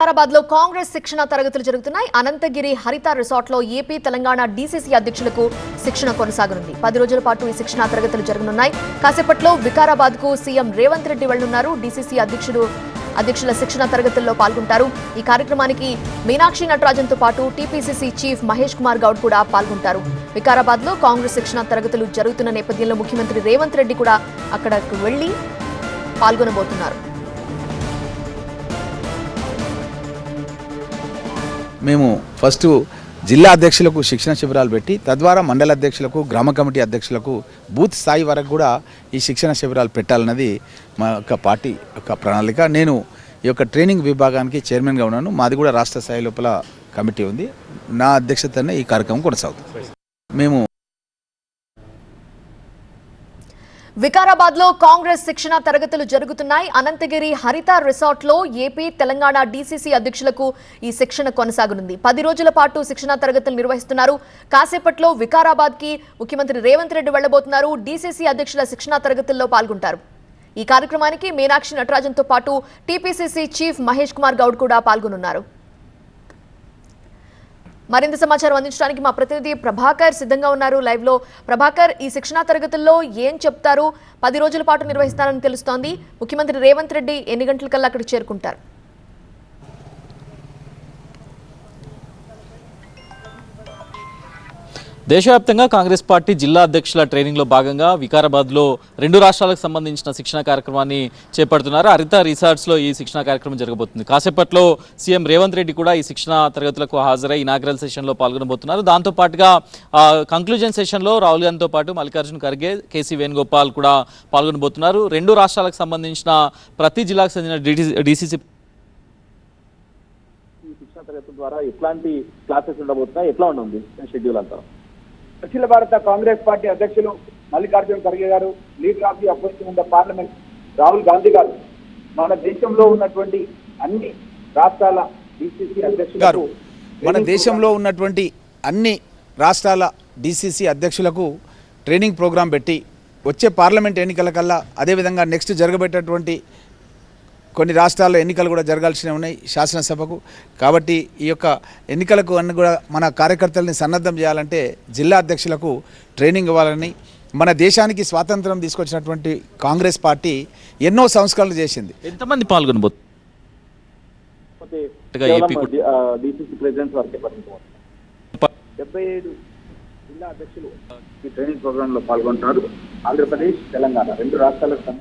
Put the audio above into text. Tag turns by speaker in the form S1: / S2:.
S1: హైదరాబాద్ లో కాంగ్రెస్ శిక్షణ తరగతులు జరుగుతున్నాయి. అనంతగిరి హరిత రిసార్ట్ లో ఏపీ తెలంగాణ డీసీసీ అధ్యక్షులకు శిక్షణ కొనసాగనుంది. 10 రోజుల పాటు ఈ శిక్షణ తరగతులు జరగనున్నాయి. కాసేపట్లో వికారాబాద్ కు సీఎం రేవంత్ రెడ్డి వెళ్లనున్నారు. డీసీసీ అధ్యక్షుల శిక్షణ తరగతుల్లో పాల్గొంటారు. ఈ కార్యక్రమానికి మీనాక్షి నటరాజన్ తో పాటు టీపీసీసీ చీఫ్ మహేష్ కుమార్ గౌడ్ కూడా పాల్గొంటారు. వికారాబాద్ లో కాంగ్రెస్ శిక్షణ తరగతులు జరుగుతున్న నేపథ్యంలో ముఖ్యమంత్రి రేవంత్ రెడ్డి కూడా అక్కడకు వెళ్లి పాల్గొనబోతున్నారు.
S2: మేము ఫస్ట్ జిల్లా అధ్యక్షులకు శిక్షణ శిబిరాలు పెట్టి తద్వారా మండల అధ్యక్షులకు గ్రామ కమిటీ అధ్యక్షులకు బూత్ స్థాయి వరకు కూడా ఈ శిక్షణ శిబిరాలు పెట్టాలన్నది మా యొక్క పార్టీ యొక్క ప్రణాళిక. నేను ఈ యొక్క ట్రైనింగ్ విభాగానికి చైర్మన్గా ఉన్నాను. మాది కూడా రాష్ట్ర స్థాయి లోపల కమిటీ ఉంది. నా అధ్యక్షతనే ఈ కార్యక్రమం కొనసాగుతుంది. మేము
S1: వికారాబాద్ లో కాంగ్రెస్ శిక్షణ తరగతులు జరుగుతున్నాయి. అనంతగిరి హరిత రిసార్ట్ లో ఏపీ తెలంగాణ డీసీసీ అధ్యక్షులకు ఈ శిక్షణ కొనసాగనుంది. 10 రోజుల పాటు శిక్షణ తరగతులు నిర్వహిస్తున్నారు. కాసేపట్లో వికారాబాద్ కి ముఖ్యమంత్రి రేవంత్ రెడ్డి వెళ్లబోతున్నారు. డీసీసీ అధ్యక్షుల శిక్షణ తరగతుల్లో పాల్గొంటారు. ఈ కార్యక్రమానికి మీనాక్షి నటరాజన్ తో పాటు టీపీసీసీ చీఫ్ మహేష్ కుమార్ గౌడ్ కూడా పాల్గొనున్నారు. మరింత సమాచారం అందించడానికి మా ప్రతినిధి ప్రభాకర్ సిద్ధంగా ఉన్నారు లైవ్ లో. ప్రభాకర్, ఈ శిక్షణా తరగతుల్లో ఏం చెప్తారు? 10 రోజుల పాటు నిర్వహిస్తారని తెలుస్తోంది. ముఖ్యమంత్రి రేవంత్ రెడ్డి ఎన్ని గంటలకల్లా అక్కడికి చేరుకుంటారు?
S3: దేశవ్యాప్తంగా కాంగ్రెస్ పార్టీ జిల్లా అధ్యక్షుల ట్రైనింగ్లో భాగంగా వికారాబాద్లో 2 రాష్ట్రాలకు సంబంధించిన శిక్షణ కార్యక్రమాన్ని చేపడుతున్నారు. హరిత రిసార్ట్స్లో ఈ శిక్షణ కార్యక్రమం జరగబోతుంది. కాసేపట్లో సీఎం రేవంత్ రెడ్డి కూడా ఈ శిక్షణ తరగతులకు హాజరై ఇనాగ్రల్ సెషన్లో పాల్గొనబోతున్నారు. దాంతోపాటుగా కంక్లూజన్ సెషన్లో రాహుల్ గాంధీతో పాటు మల్లికార్జున్ ఖర్గే, కేసీ వేణుగోపాల్ కూడా పాల్గొనబోతున్నారు. 2 రాష్ట్రాలకు సంబంధించిన ప్రతి జిల్లాకు చెందిన డీసీసీ
S4: శిక్షణ తరగతి ద్వారా ఎట్లాంటి క్లాసెస్ ఉండబోతున్నాయి, ఎట్లా ఉంటుంది షెడ్యూల్ అంతా? అఖిల భారత కాంగ్రెస్ పార్టీ అధ్యక్షులు మల్లికార్జున ఖర్గే గారు, leader of the opposition in the parliament Rahul Gandhi గారు మన దేశంలో ఉన్నటువంటి అన్ని రాష్ట్రాల డీసీసీ అధ్యక్షులకు
S2: ట్రైనింగ్ ప్రోగ్రాం పెట్టి వచ్చే పార్లమెంట్ ఎన్నికల కల్లా, అదేవిధంగా నెక్స్ట్ జరగబెట్టేటువంటి కొన్ని రాష్ట్రాల్లో ఎన్నికలు కూడా జరగాల్సినవి ఉన్నాయి శాసనసభకు. కాబట్టి ఈ యొక్క ఎన్నికలకు అన్ని కూడా మన కార్యకర్తల్ని సన్నద్ధం చేయాలంటే జిల్లా అధ్యక్షులకు ట్రైనింగ్ ఇవ్వాలని, మన దేశానికి స్వాతంత్రం తీసుకొచ్చినటువంటి కాంగ్రెస్ పార్టీ ఎన్నో సంస్కరణలు చేసింది.
S3: ఎంతమంది పాల్గొనబోతున్నారు?
S4: డీసీసీ ప్రెసిడెంట్స్ వరకే పరిమితం. 77 జిల్లా అధ్యక్షులు ఈ ట్రైనింగ్ ప్రోగ్రామ్ లో పాల్గొంటున్నారు. ఆంధ్రప్రదేశ్, తెలంగాణ 2 రాష్ట్రాలకు